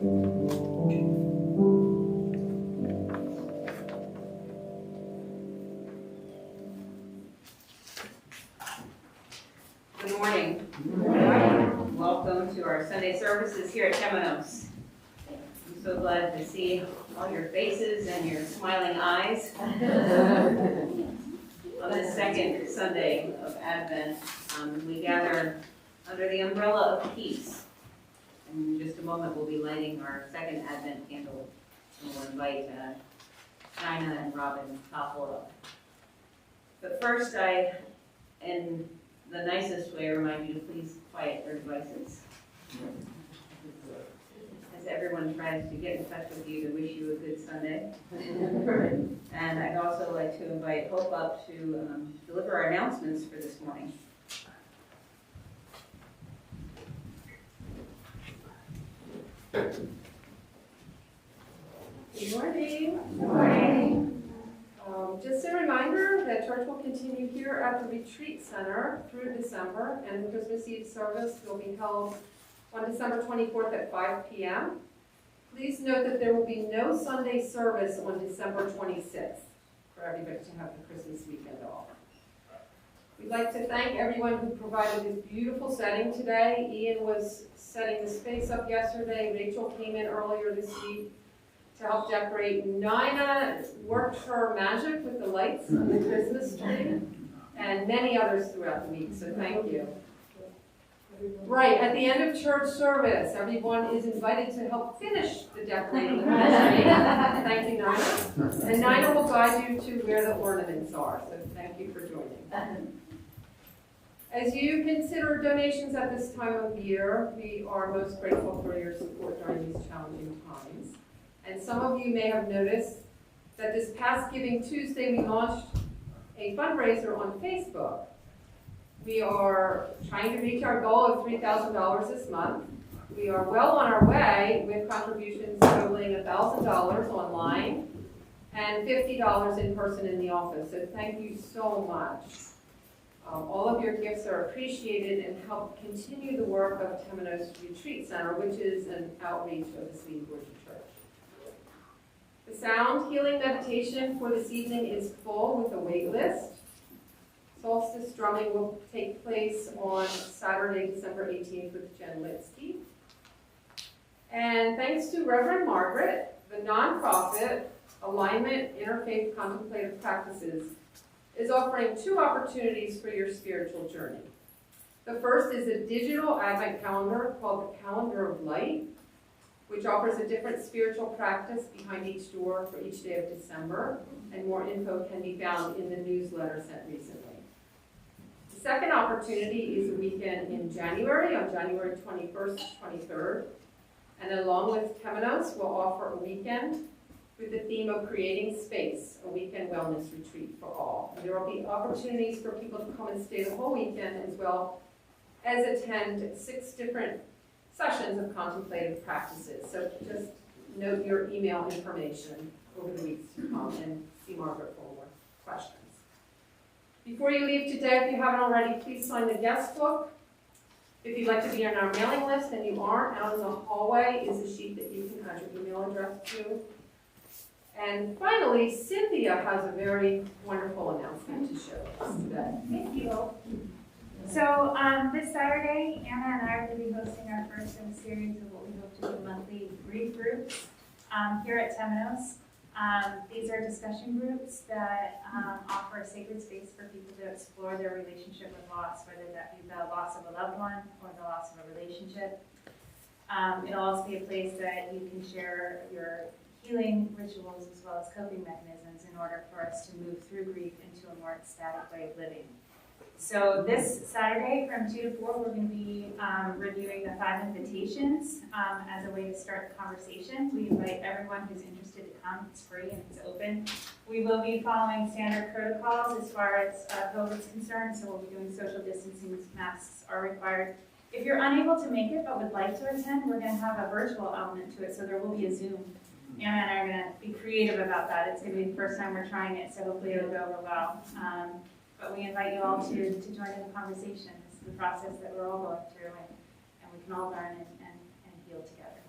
Good morning. Good morning. Welcome to our Sunday services here at Temenos. I'm so glad to see all your faces and your smiling eyes on this second Sunday of Advent. We gather under the umbrella of peace. And in just a moment, we'll be lighting our second Advent candle. And we'll invite China and Robin to topple up. But first, in the nicest way, remind you to please quiet your devices. As everyone tries to get in touch with you to wish you a good Sunday. And I'd also like to invite Hope up to deliver our announcements for this morning. Good morning. Good morning. Just a reminder that church will continue here at the Retreat Center through December, and the Christmas Eve service will be held on December 24th at 5 p.m. Please note that there will be no Sunday service on December 26th for everybody to have the Christmas weekend off. We'd like to thank everyone who provided this beautiful setting today. Ian was setting the space up yesterday. Rachel came in earlier this week to help decorate. Nina worked her magic with the lights on the Christmas tree, and many others throughout the week, so thank you. Right, at the end of church service, everyone is invited to help finish the decorating of the tree. Thank you, Nina. And Nina will guide you to where the ornaments are, so thank you for joining. As you consider donations at this time of year, we are most grateful for your support during these challenging times. And some of you may have noticed that this past Giving Tuesday, we launched a fundraiser on Facebook. We are trying to reach our goal of $3,000 this month. We are well on our way with contributions totaling $1,000 online and $50 in person in the office. So thank you so much. All of your gifts are appreciated and help continue the work of Temenos Retreat Center, which is an outreach of the Sweden Georgia Church. The sound healing meditation for this evening is full with a wait list. Solstice drumming will take place on Saturday, December 18th with Jen Litsky. And thanks to Reverend Margaret, the nonprofit Alignment Interfaith Contemplative Practices is offering 2 opportunities for your spiritual journey. The first is a digital Advent calendar called the Calendar of Light, which offers a different spiritual practice behind each door for each day of December, and more info can be found in the newsletter sent recently. The second opportunity is a weekend in January, on January 21st, 23rd, and along with Temenos, we'll offer a weekend with the theme of creating space, a weekend wellness retreat for all. And there will be opportunities for people to come and stay the whole weekend, as well as attend 6 different sessions of contemplative practices. So just note your email information over the weeks to come and see Margaret for more questions. Before you leave today, if you haven't already, please sign the guest book. If you'd like to be on our mailing list and you aren't, out in the hallway is a sheet that you can add your email address to. And finally, Cynthia has a very wonderful announcement to share with us today. Thank you. So this Saturday, Anna and I are going to be hosting our first in a series of what we hope to be monthly grief groups here at Temenos. These are discussion groups that offer a sacred space for people to explore their relationship with loss, whether that be the loss of a loved one or the loss of a relationship. It'll also be a place that you can share your healing rituals as well as coping mechanisms in order for us to move through grief into a more ecstatic way of living. So this Saturday from 2 to 4, we're going to be reviewing the 5 invitations as a way to start the conversation. We invite everyone who's interested to come. It's free and it's open. We will be following standard protocols as far as COVID is concerned, so we'll be doing social distancing, masks are required. If you're unable to make it but would like to attend, we're going to have a virtual element to it, so there will be a Zoom. Anna and I are going to be creative about that. It's going to be the first time we're trying it, so hopefully it'll go over well. But we invite you all to join in the conversation. This is the process that we're all going through, and we can all learn and heal together.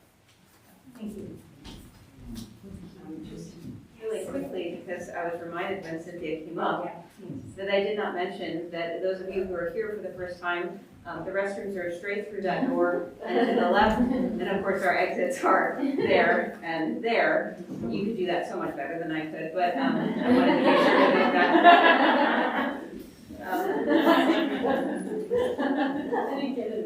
I was reminded when Cynthia came up that I did not mention that those of you who are here for the first time, the restrooms are straight through that door and to the left, and of course our exits are there and there. You could do that so much better than I could, but I wanted to make sure that that. I didn't get it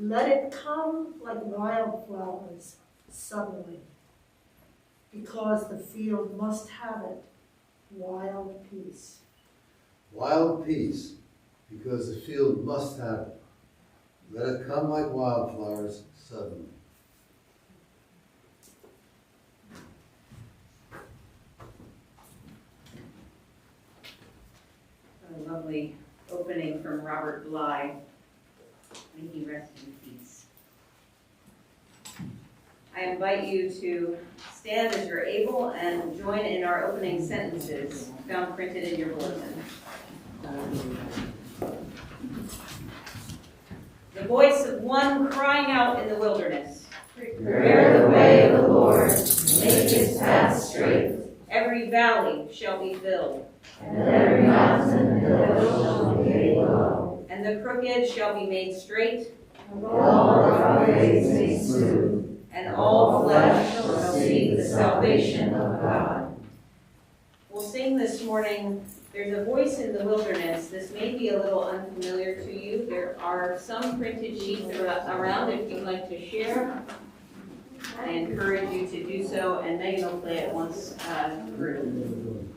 Let it come like wildflowers suddenly, because the field must have it, wild peace. Wild peace, because the field must have it. Let it come like wildflowers suddenly. A lovely opening from Robert Bly. May he rest in peace. I invite you to stand as you're able and join in our opening sentences found printed in your bulletin. The voice of one crying out in the wilderness. Prepare the way of the Lord, make his path straight. Every valley shall be filled, And every mountain and hill shall be made low. and the crooked shall be made straight, And all rough ways made smooth. and all flesh shall see the salvation of God. We'll sing this morning, There's a Voice in the Wilderness. This may be a little unfamiliar to you. There are some printed sheets around if you'd like to share. I encourage you to do so, and Megan will play it once through.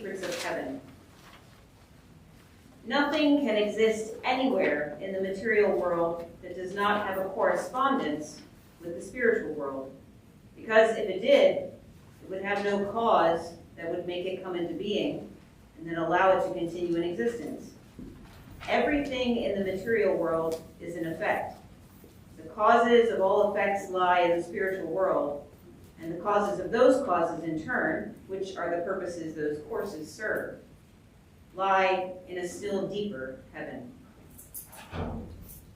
secrets of heaven. Nothing can exist anywhere in the material world that does not have a correspondence with the spiritual world. Because if it did, it would have no cause that would make it come into being and then allow it to continue in existence. Everything in the material world is an effect. The causes of all effects lie in the spiritual world, and the causes of those causes in turn, which are the purposes those courses serve, lie in a still deeper heaven.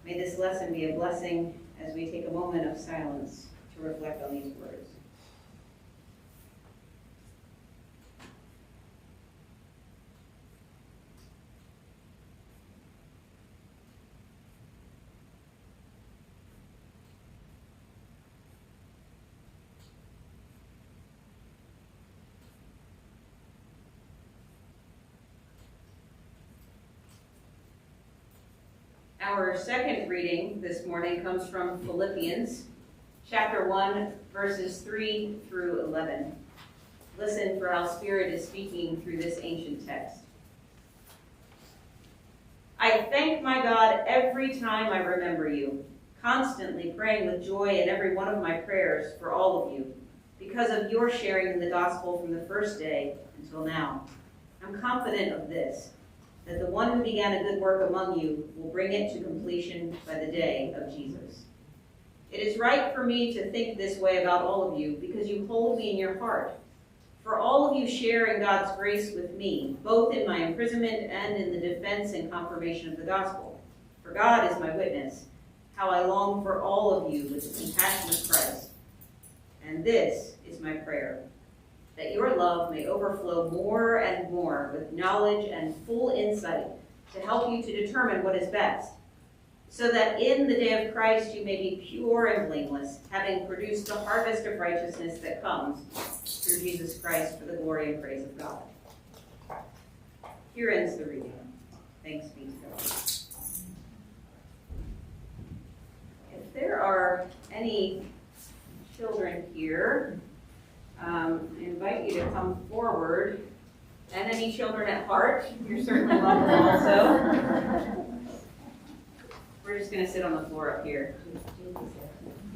May this lesson be a blessing as we take a moment of silence to reflect on these words. Our second reading this morning comes from Philippians, chapter 1, verses 3 through 11. Listen for how Spirit is speaking through this ancient text. I thank my God every time I remember you, constantly praying with joy in every one of my prayers for all of you, because of your sharing in the gospel from the first day until now. I'm confident of this, that the one who began a good work among you will bring it to completion by the day of Jesus. It is right for me to think this way about all of you, because you hold me in your heart. For all of you share in God's grace with me, both in my imprisonment and in the defense and confirmation of the gospel. For God is my witness, how I long for all of you with the compassion of Christ. And this is my prayer, that your love may overflow more and more with knowledge and full insight to help you to determine what is best, so that in the day of Christ you may be pure and blameless, having produced the harvest of righteousness that comes through Jesus Christ for the glory and praise of God. Here ends the reading. Thanks be to God. If there are any children here, I invite you to come forward, and any children at heart, you're certainly welcome also. We're just going to sit on the floor up here.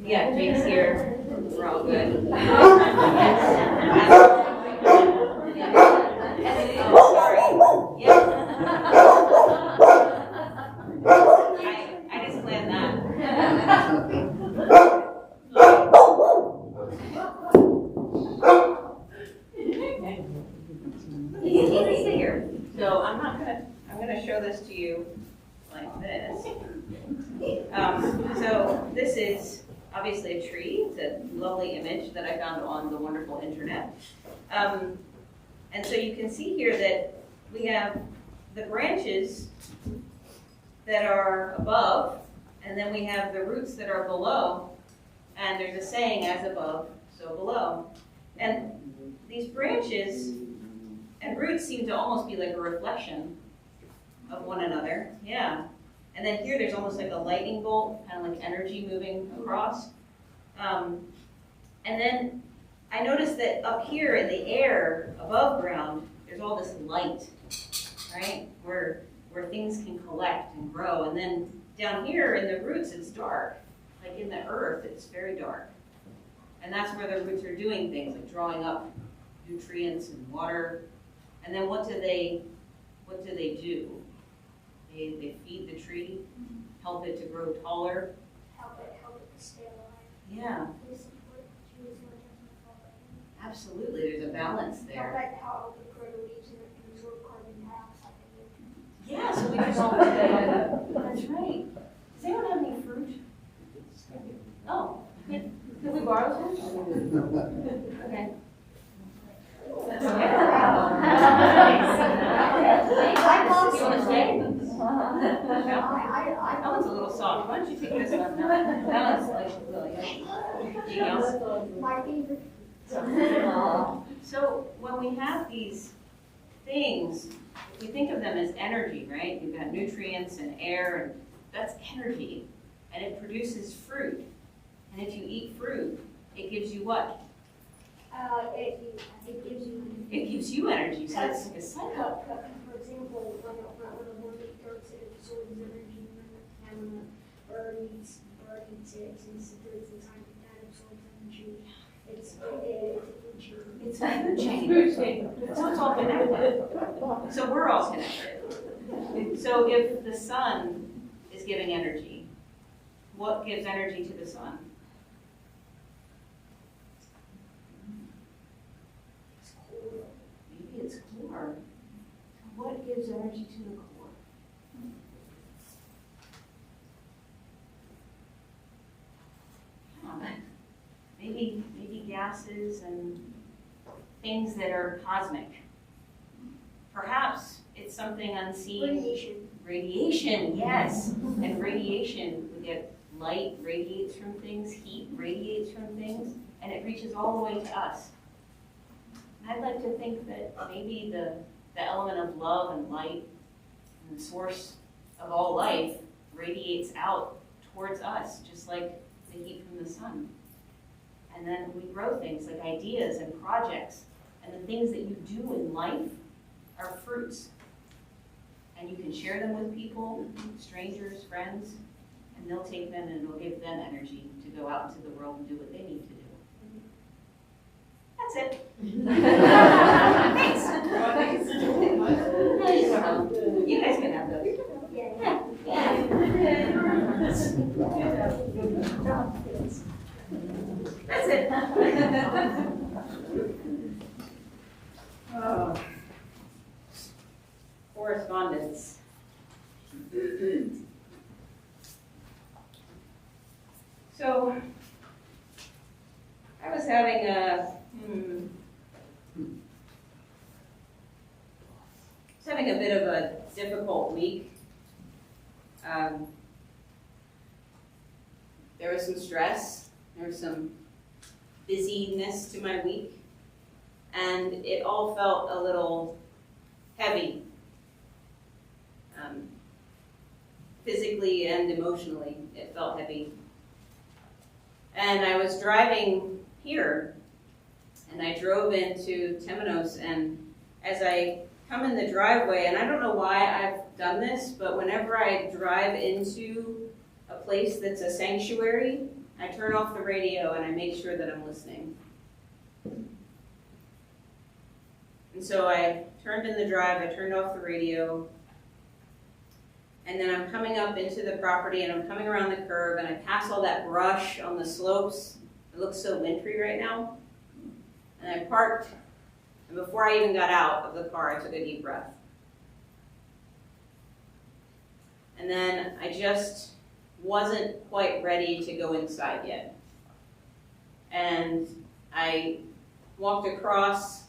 Yeah, Jake's here. We're all good. Oh, sorry. Yeah. I just planned that. Here. So I'm going to show this to you like this. So this is obviously a tree. It's a lovely image that I found on the wonderful internet. And so you can see here that we have the branches that are above, and then we have the roots that are below. And there's a saying, as above, so below. And these branches and roots seem to almost be like a reflection of one another. Yeah. And then here there's almost like a lightning bolt, kind of like energy moving across. And then I noticed that up here in the air above ground, there's all this light, right? Where things can collect and grow. And then down here in the roots, it's dark. Like in the earth, it's very dark. And that's where the roots are doing things, like drawing up nutrients and water. And then what do they do? They feed the tree, help it to grow taller. Help it to stay alive. Yeah, absolutely. There's a balance there. Help it grow the leaves and absorb carbon dioxide. Yeah, so we just all put that on. That's right. Does anyone have any fruit? Oh, could we borrow some? Okay. That's okay. You want to stay? That one's a little soft. Why don't you take this one? That one's like a little yummy. Anything else? My favorite. So when we have these things, we think of them as energy, right? You've got nutrients and air, and that's energy. And it produces fruit. And if you eat fruit, it gives you what? It gives you. It gives you energy, so it's like a cycle. For example, when a mermaid goes, it absorbs energy, and when a bird eats it, since there is a time that absorbs energy, it's a food chain. It's a food chain. So it's all connected. So we're all connected. So if the sun is giving energy, what gives energy to the sun? It's cool. Maybe it's core. What gives energy to the core? Maybe gases and things that are cosmic. Perhaps it's something unseen. Radiation. Radiation, yes. And radiation, we get light radiates from things, heat radiates from things, and it reaches all the way to us. I'd like to think that maybe the element of love and light and the source of all life radiates out towards us, just like the heat from the sun. And then we grow things like ideas and projects, and the things that you do in life are fruits. And you can share them with people, strangers, friends, and they'll take them and it'll give them energy to go out into the world and do what they need to do. That's it. Thanks. You guys can have those. That's it. Oh. Correspondence. So, I was having a bit of a difficult week. There was some stress, there was some busyness to my week, and it all felt a little heavy, physically and emotionally. It felt heavy. And I was driving here, and I drove into Temenos, and as I come in the driveway, and I don't know why I've done this, but whenever I drive into a place that's a sanctuary, I turn off the radio and I make sure that I'm listening. And so I turned in the drive, I turned off the radio, and then I'm coming up into the property and I'm coming around the curve and I pass all that brush on the slopes. It looks so wintry right now. And I parked, and before I even got out of the car, I took a deep breath. And then I just wasn't quite ready to go inside yet. And I walked across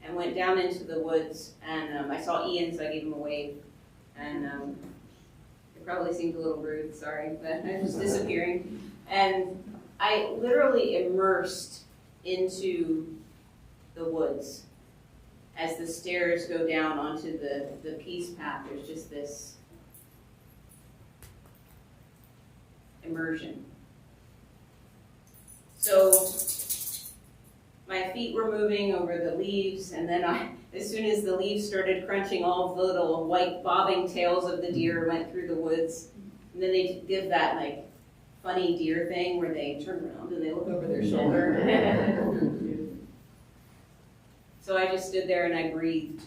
and went down into the woods, and I saw Ian, so I gave him a wave. And it probably seemed a little rude, sorry, but I was disappearing. And I literally immersed into the woods. As the stairs go down onto the peace path, there's just this immersion. So my feet were moving over the leaves, and then as soon as the leaves started crunching, all of the little white bobbing tails of the deer went through the woods. And then they did that like funny deer thing where they turn around and they look over their shoulder. So I just stood there and I breathed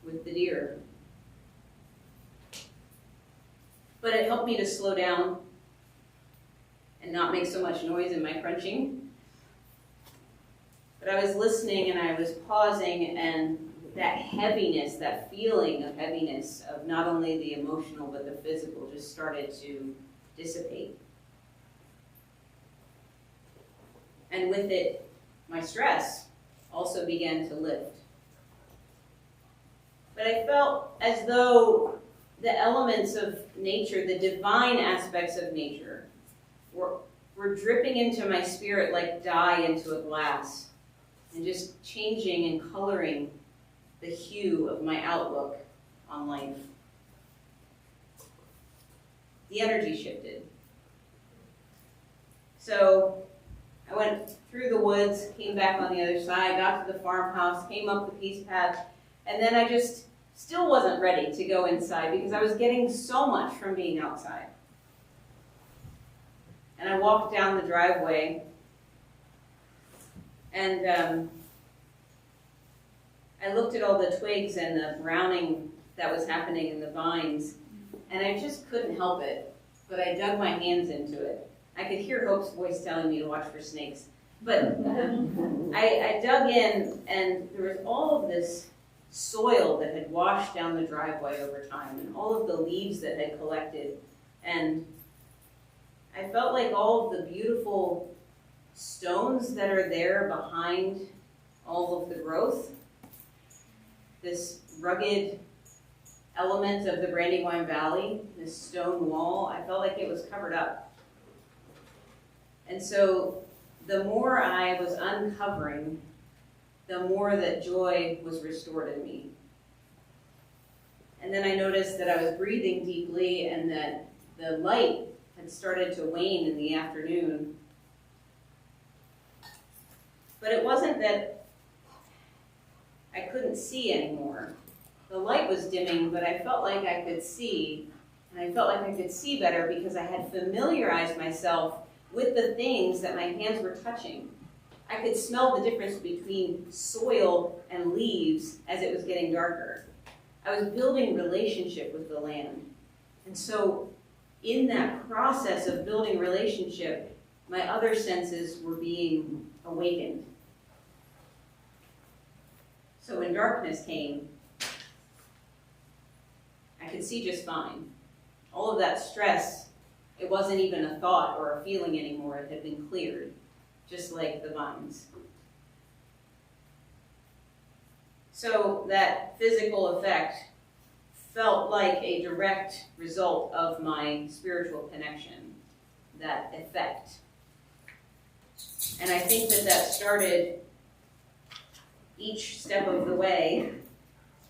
with the deer. But it helped me to slow down and not make so much noise in my crunching. But I was listening and I was pausing, and that heaviness, that feeling of heaviness of not only the emotional but the physical just started to dissipate. And with it, my stress also began to lift. But I felt as though the elements of nature, the divine aspects of nature, were dripping into my spirit like dye into a glass, and just changing and coloring the hue of my outlook on life. The energy shifted. So I went through the woods, came back on the other side, got to the farmhouse, came up the peace path, and then I just still wasn't ready to go inside because I was getting so much from being outside. And I walked down the driveway, and I looked at all the twigs and the browning that was happening in the vines, and I just couldn't help it, but I dug my hands into it. I could hear Hope's voice telling me to watch for snakes, but I dug in, and there was all of this soil that had washed down the driveway over time, and all of the leaves that had collected, and I felt like all of the beautiful stones that are there behind all of the growth, this rugged element of the Brandywine Valley, this stone wall, I felt like it was covered up. And so the more I was uncovering, the more that joy was restored in me. And then I noticed that I was breathing deeply and that the light had started to wane in the afternoon. But it wasn't that I couldn't see anymore. The light was dimming, but I felt like I could see, and I felt like I could see better because I had familiarized myself with the things that my hands were touching. I could smell the difference between soil and leaves as it was getting darker. I was building relationship with the land. And so in that process of building relationship, my other senses were being awakened. So when darkness came, I could see just fine. All of that stress, it wasn't even a thought or a feeling anymore. It had been cleared, just like the vines. So that physical effect felt like a direct result of my spiritual connection, that effect. And I think that that started each step of the way.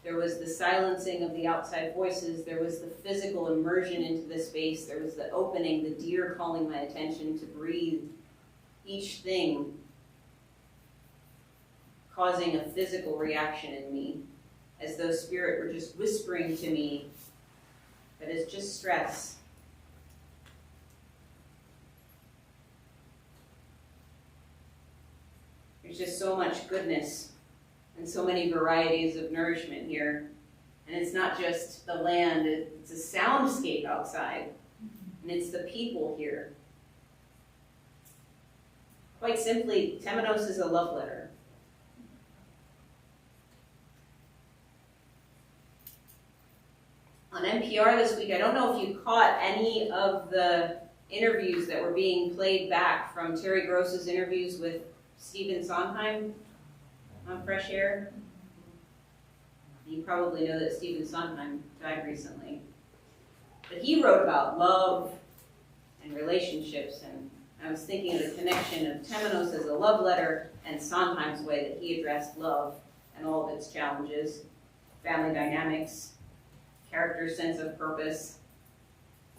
There was the silencing of the outside voices. There was the physical immersion into the space. There was the opening, the deer calling my attention to breathe. Each thing causing a physical reaction in me, as though spirit were just whispering to me that it's just stress. There's just so much goodness and so many varieties of nourishment here. And it's not just the land, it's a soundscape outside. And it's the people here. Quite simply, Temenos is a love letter. On NPR this week, I don't know if you caught any of the interviews that were being played back from Terry Gross's interviews with Stephen Sondheim on Fresh Air. You probably know that Stephen Sondheim died recently. But he wrote about love and relationships, and I was thinking of the connection of Temenos as a love letter and Sondheim's way that he addressed love and all of its challenges, family dynamics, character sense of purpose.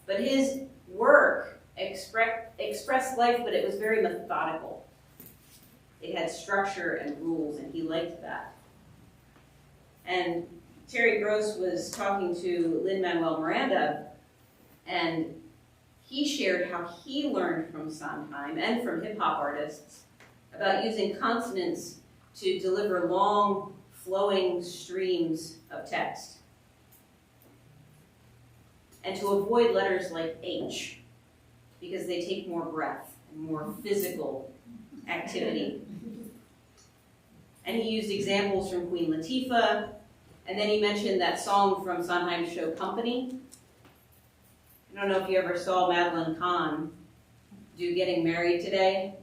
But his work expressed life, but it was very methodical. It had structure and rules, and he liked that. And Terry Gross was talking to Lin-Manuel Miranda, and he shared how he learned from Sondheim and from hip-hop artists about using consonants to deliver long, flowing streams of text, and to avoid letters like H, because they take more breath and more physical activity. And he used examples from Queen Latifah, and then he mentioned that song from Sondheim's show Company. I don't know if you ever saw Madeline Kahn do Getting Married Today.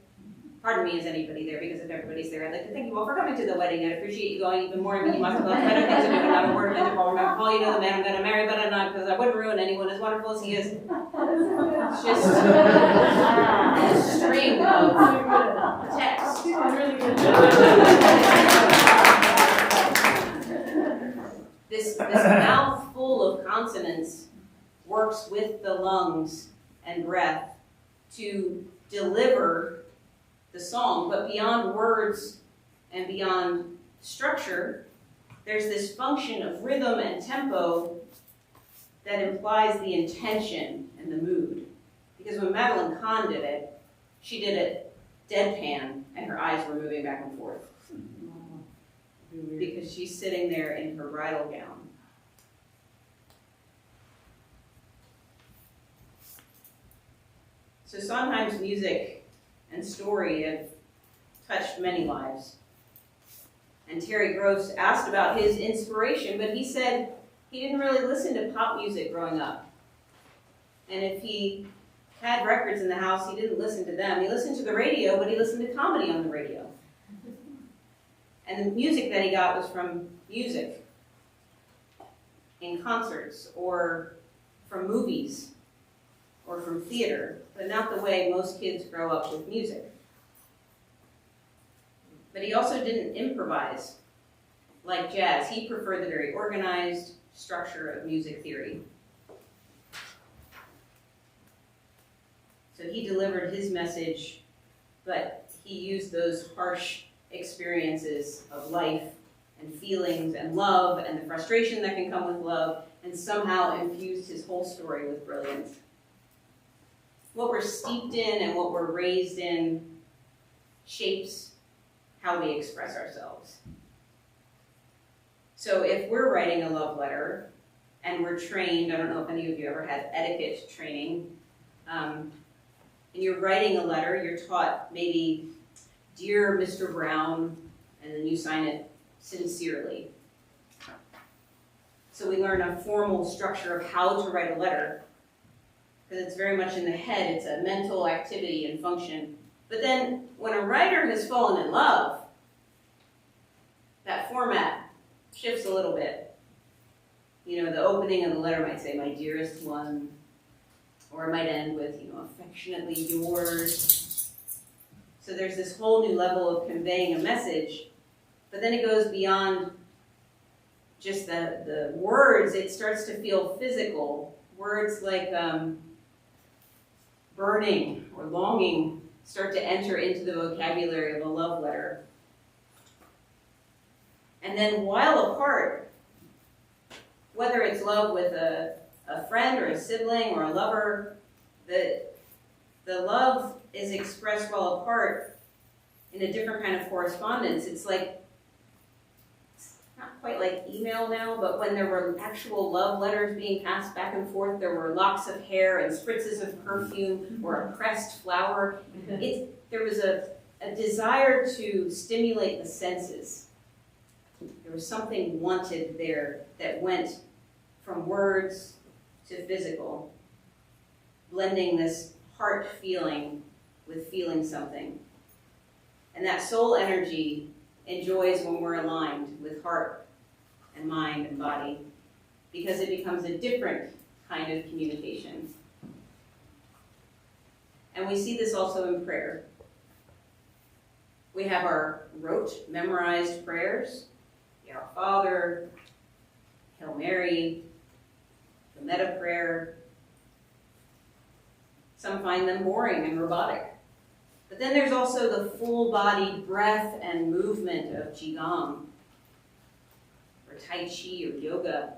Pardon me, is anybody there? Because if everybody's there, I'd like to thank you all for coming to the wedding. I'd appreciate you going even more, but you must have left better things to do and not a word meant to call. Remember, Paul, you know the man I'm going to marry, but I'm not, because I wouldn't ruin anyone as wonderful as he is. It's just a string of text. This mouthful of consonants works with the lungs and breath to deliver the song, but beyond words and beyond structure, there's this function of rhythm and tempo that implies the intention and the mood. Because when Madeline Kahn did it, she did it deadpan, and her eyes were moving back and forth. Because she's sitting there in her bridal gown. So Sondheim's music and story have touched many lives. And Terry Gross asked about his inspiration, but he said he didn't really listen to pop music growing up. And if he had records in the house, he didn't listen to them. He listened to the radio, but he listened to comedy on the radio. And the music that he got was from music, in concerts, or from movies, or from theater, but not the way most kids grow up with music. But he also didn't improvise like jazz. He preferred the very organized structure of music theory. So he delivered his message, but he used those harsh experiences of life and feelings and love and the frustration that can come with love, and somehow infused his whole story with brilliance. What we're steeped in and what we're raised in shapes how we express ourselves. So if we're writing a love letter and we're trained, I don't know if any of you ever had etiquette training, and you're writing a letter, you're taught maybe, "Dear Mr. Brown," and then you sign it sincerely. So we learn a formal structure of how to write a letter, because it's very much in the head, it's a mental activity and function. But then when a writer has fallen in love, that format shifts a little bit. You know, the opening of the letter might say, "My dearest one," or it might end with, "affectionately yours." So there's this whole new level of conveying a message, but then it goes beyond just the words. It starts to feel physical. Words like burning or longing start to enter into the vocabulary of a love letter. And then while apart, whether it's love with a friend or a sibling or a lover, the love is expressed while apart in a different kind of correspondence. It's like, it's not quite like email now, but when there were actual love letters being passed back and forth, there were locks of hair and spritzes of perfume or a pressed flower. There was a desire to stimulate the senses. There was something wanted there that went from words to physical, blending this heart feeling with feeling something. And that soul energy enjoys when we're aligned with heart and mind and body, because it becomes a different kind of communication. And we see this also in prayer. We have our rote, memorized prayers, the Our Father, Hail Mary, the metta prayer. Some find them boring and robotic. But then there's also the full-bodied breath and movement of Qigong, or Tai Chi, or yoga,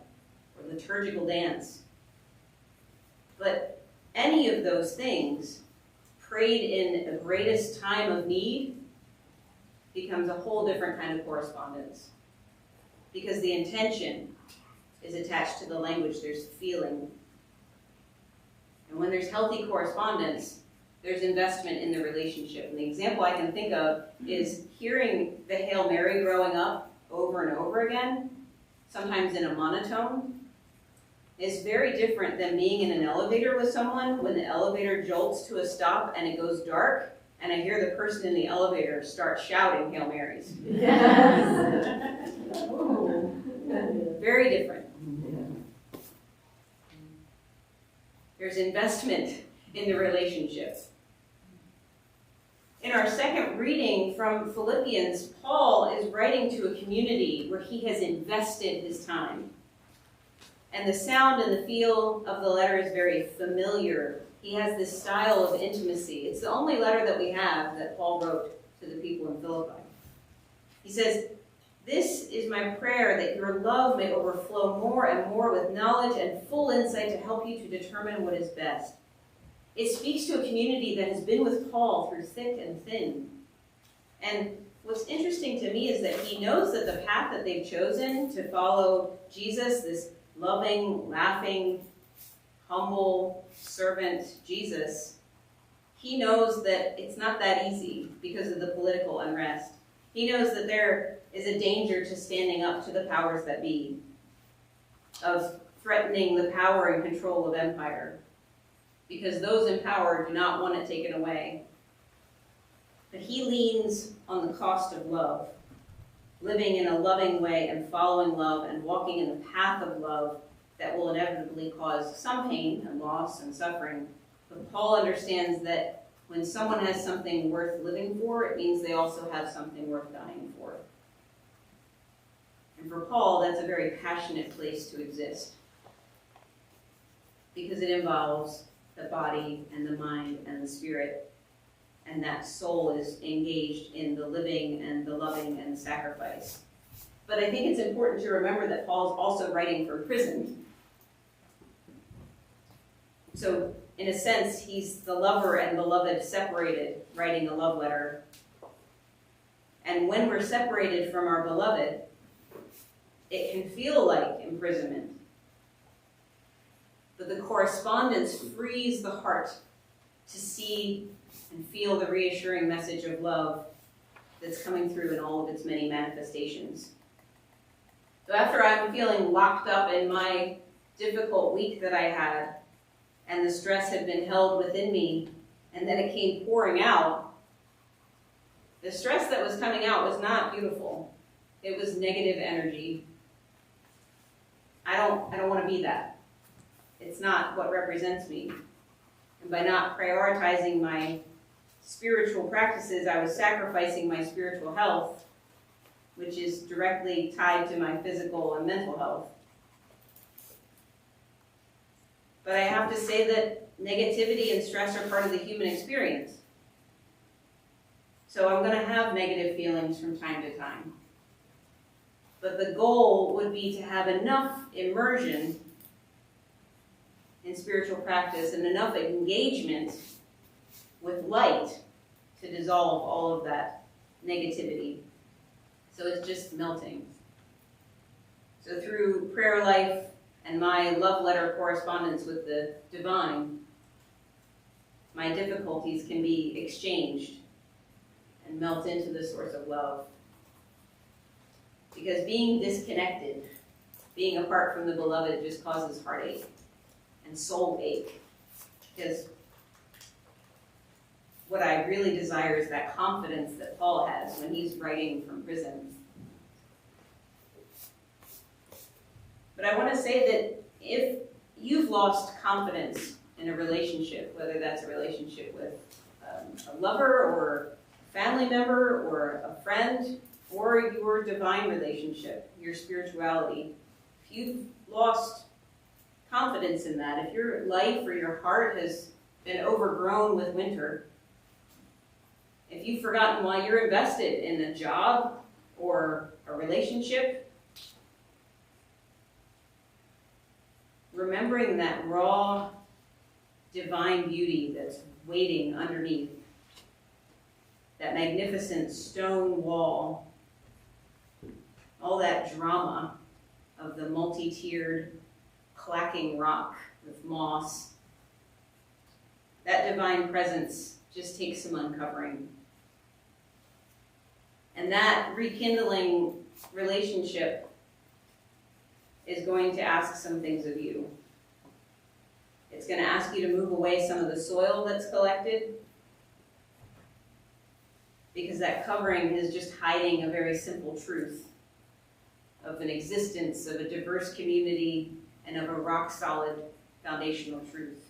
or liturgical dance. But any of those things, prayed in the greatest time of need, becomes a whole different kind of correspondence. Because the intention is attached to the language, there's feeling. And when there's healthy correspondence, there's investment in the relationship. And the example I can think of is hearing the Hail Mary growing up over and over again, sometimes in a monotone, is very different than being in an elevator with someone when the elevator jolts to a stop and it goes dark, and I hear the person in the elevator start shouting Hail Marys. Yes. Very different. There's investment in the relationship. In our second reading from Philippians, Paul is writing to a community where he has invested his time. And the sound and the feel of the letter is very familiar he has this style of intimacy. It's the only letter that we have that Paul wrote to the people in Philippi. He says, "This is my prayer, that your love may overflow more and more with knowledge and full insight to help you to determine what is best." It speaks to a community that has been with Paul through thick and thin. And what's interesting to me is that he knows that the path that they've chosen to follow Jesus, this loving, laughing, humble servant Jesus, he knows that it's not that easy because of the political unrest. He knows that there is a danger to standing up to the powers that be, of threatening the power and control of empire, because those in power do not want it taken away. But he leans on the cost of love, living in a loving way and following love and walking in the path of love that will inevitably cause some pain and loss and suffering. But Paul understands that when someone has something worth living for, it means they also have something worth dying for. And for Paul, that's a very passionate place to exist, because it involves the body and the mind and the spirit, and that soul is engaged in the living and the loving and the sacrifice. But I think it's important to remember that Paul's also writing from prison. So in a sense, he's the lover and beloved separated, writing a love letter. And when we're separated from our beloved, it can feel like imprisonment. But the correspondence frees the heart to see and feel the reassuring message of love that's coming through in all of its many manifestations. So after I'm feeling locked up in my difficult week that I had, and the stress had been held within me, and then it came pouring out, the stress that was coming out was not beautiful. It was negative energy. I don't want to be that. It's not what represents me. And by not prioritizing my spiritual practices, I was sacrificing my spiritual health, which is directly tied to my physical and mental health. But I have to say that negativity and stress are part of the human experience. So I'm going to have negative feelings from time to time. But the goal would be to have enough immersion in spiritual practice and enough engagement with light to dissolve all of that negativity. So it's just melting. So through prayer life and my love letter correspondence with the divine, my difficulties can be exchanged and melt into the source of love. Because being disconnected, being apart from the beloved, just causes heartache and soul ache. Because what I really desire is that confidence that Paul has when he's writing from prison. But I want to say that if you've lost confidence in a relationship, whether that's a relationship with a lover or a family member or a friend, or your divine relationship, your spirituality, if you've lost confidence in that, if your life or your heart has been overgrown with winter, if you've forgotten why you're invested in a job or a relationship, remembering that raw divine beauty that's waiting underneath that magnificent stone wall, all that drama of the multi-tiered clacking rock with moss, that divine presence just takes some uncovering. And that rekindling relationship is going to ask some things of you. It's going to ask you to move away some of the soil that's collected, because that covering is just hiding a very simple truth of an existence, of a diverse community, and of a rock-solid foundational truth.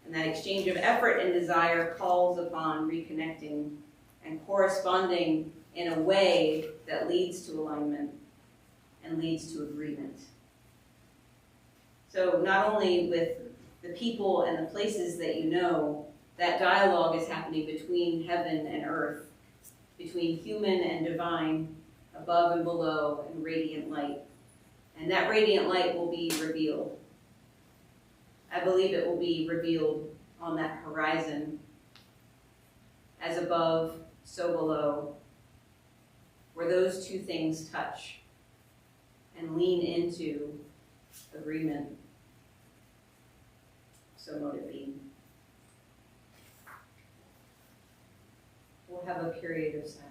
And that exchange of effort and desire calls upon reconnecting and corresponding in a way that leads to alignment and leads to agreement. So not only with the people and the places that you know, that dialogue is happening between heaven and earth, between human and divine, above and below, and radiant light. And that radiant light will be revealed. I believe it will be revealed on that horizon, as above, so below, where those two things touch and lean into agreement. So mote it be. We'll have a period of silence.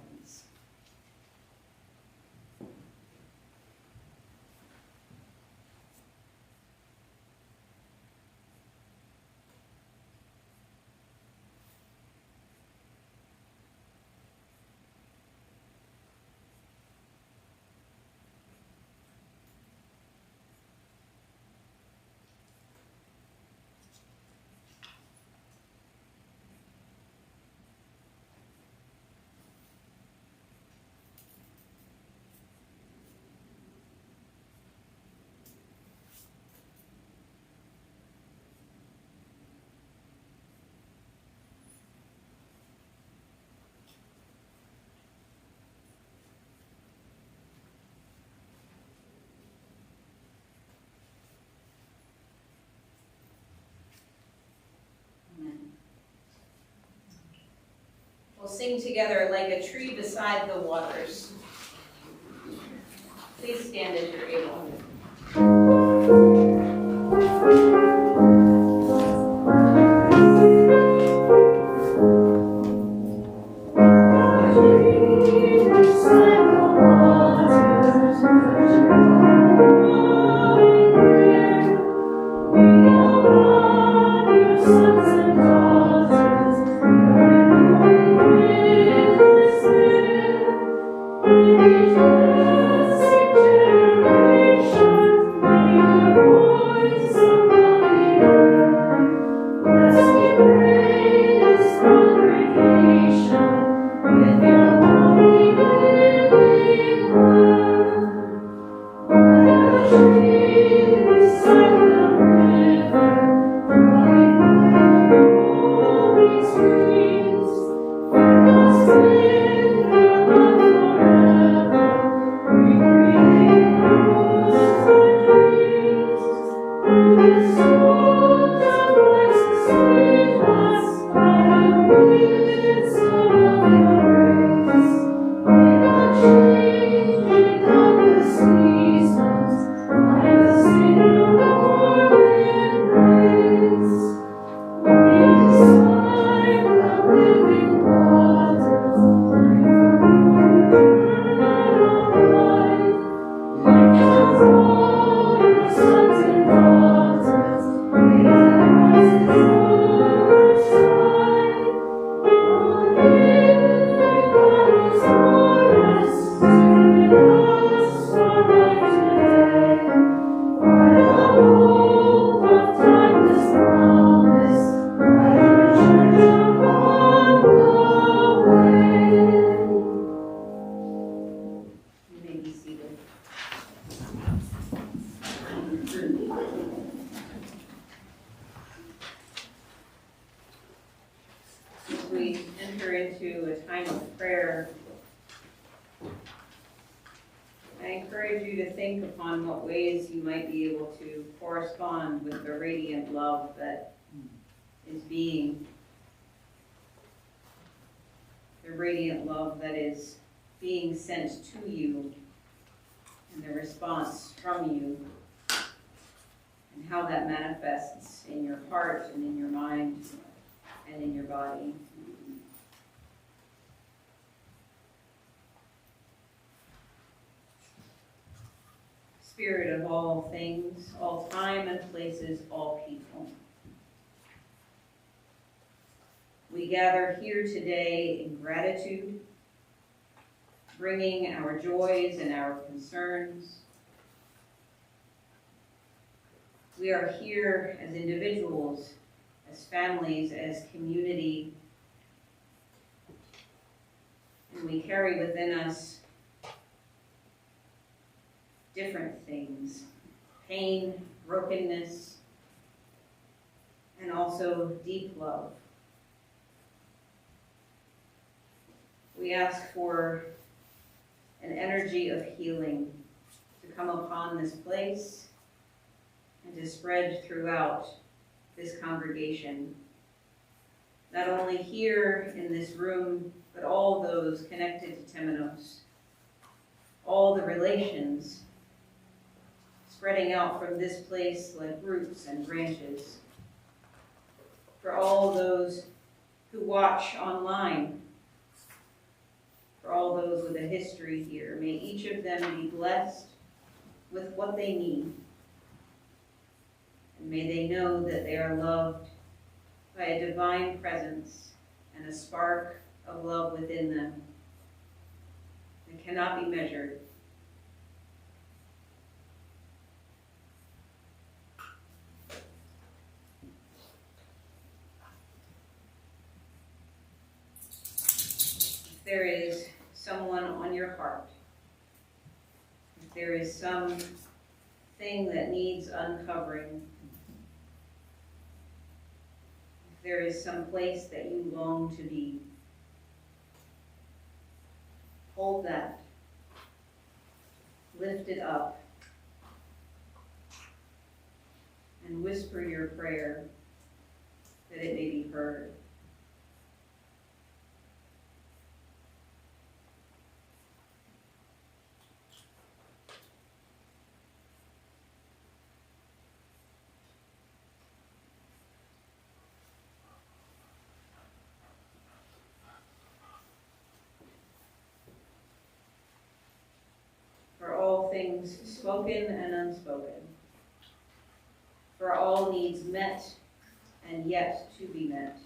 We'll sing together like a tree beside the waters. Please stand as you're able. We enter into a time of prayer. I encourage you to think upon what ways you might be able to correspond with the radiant love that is being, the radiant love that is being sent to you, and the response from you, and how that manifests in your heart and in your mind and in your body. Spirit of all things, all time and places, all people. We gather here today in gratitude, bringing our joys and our concerns. We are here as individuals, as families, as community, and we carry within us different things: pain, brokenness, and also deep love. We ask for an energy of healing to come upon this place and to spread throughout this congregation. Not only here in this room, but all those connected to Temenos, all the relations spreading out from this place like roots and branches. For all those who watch online, for all those with a history here, may each of them be blessed with what they need. And may they know that they are loved by a divine presence and a spark of love within them that cannot be measured. If there is someone on your heart, if there is some thing that needs uncovering, if there is some place that you long to be, hold that, lift it up, and whisper your prayer that it may be heard. For all things spoken and unspoken, for all needs met and yet to be met.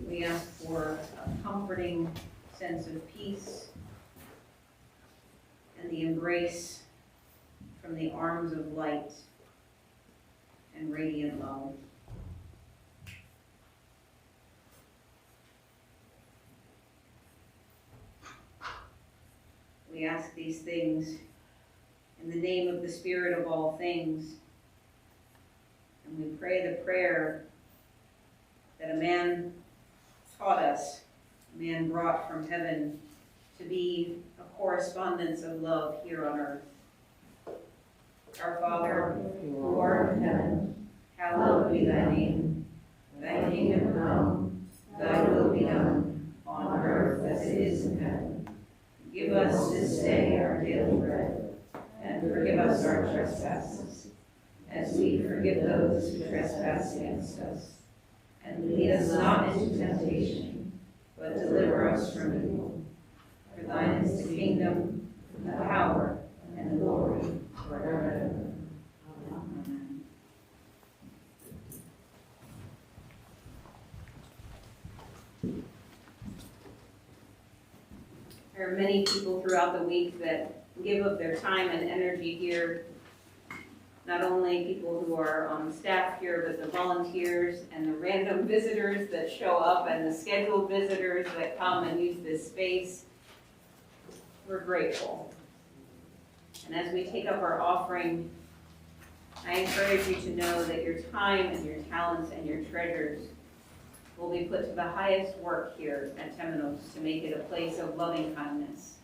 We ask for a comforting sense of peace and the embrace from the arms of light and radiant love. We ask these things in the name of the Spirit of all things. And we pray the prayer that a man taught us, a man brought from heaven to be a correspondence of love here on earth. Our Father, who art in heaven, hallowed be thy name. Thy kingdom come, thy will be done, on earth as it is in heaven. Give us this day our daily bread, and forgive us our trespasses, as we forgive those who trespass against us. And lead us not into temptation, but deliver us from evil. For thine is the kingdom, and the power, and the glory, forever and ever. Amen. There are many people throughout the week that give of their time and energy here. Not only people who are on staff here, but the volunteers and the random visitors that show up and the scheduled visitors that come and use this space. We're grateful. And as we take up our offering, I encourage you to know that your time and your talents and your treasures will be put to the highest work here at Temenos to make it a place of loving kindness.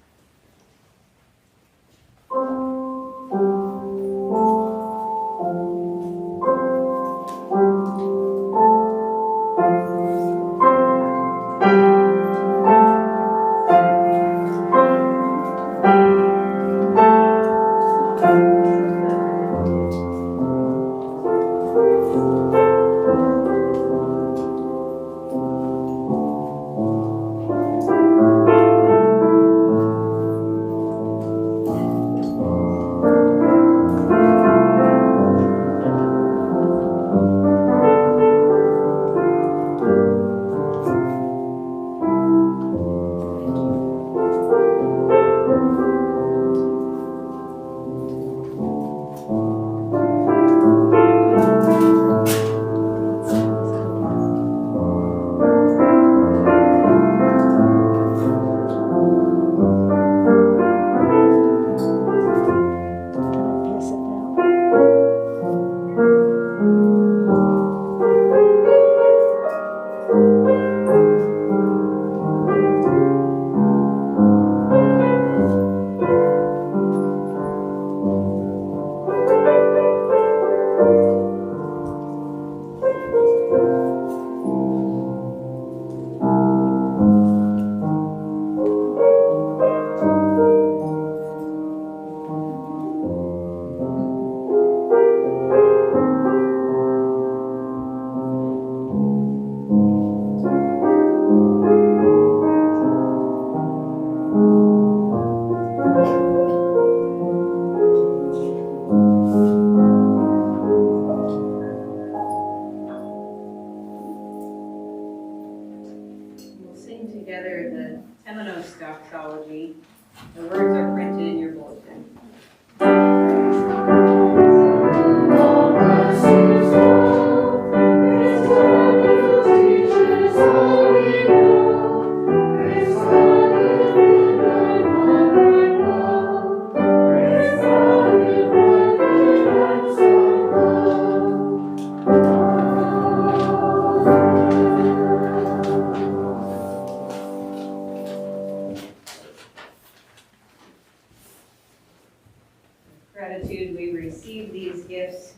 gratitude, we receive these gifts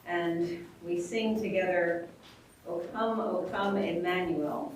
and we sing together, O come, Emmanuel.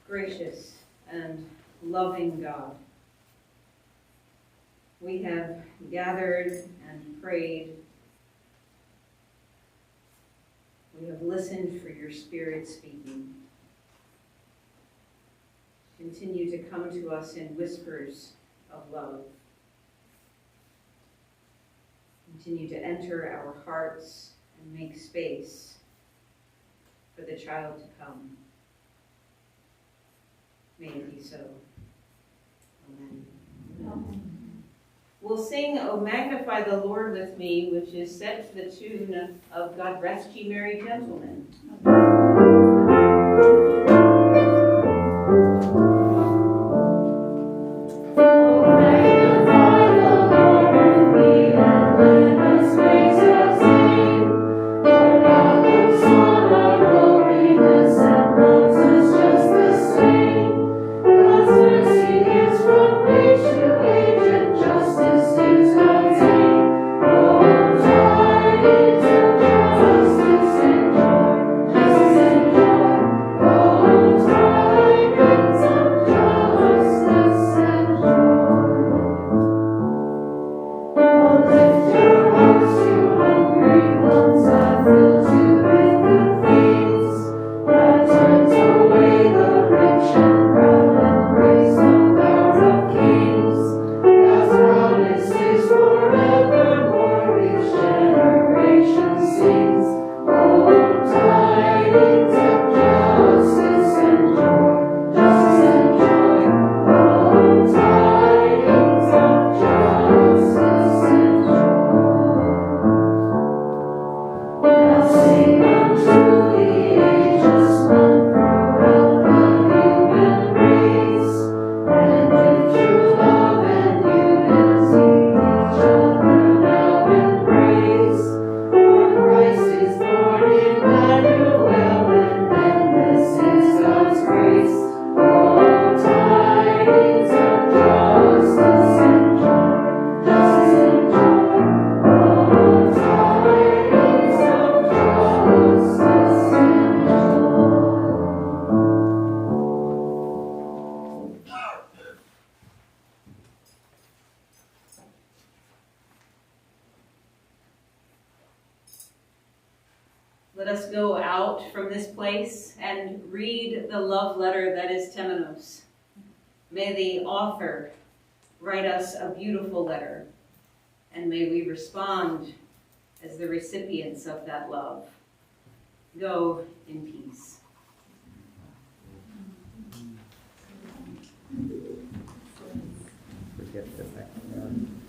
Gracious and loving God, we have gathered and prayed. We have listened for your Spirit speaking. Continue to come to us in whispers of love. Continue to enter our hearts and make space for the child to come. May it be so. Amen. Amen. We'll sing O Magnify the Lord with me, which is set to the tune of God Rest Ye Merry Gentlemen. Justice and joy, oh, tidings of Let us go out from this place and read the love letter that is Temenos. May the author write us a beautiful letter, and may we respond as the recipients of that love. Go in peace. Forget the background.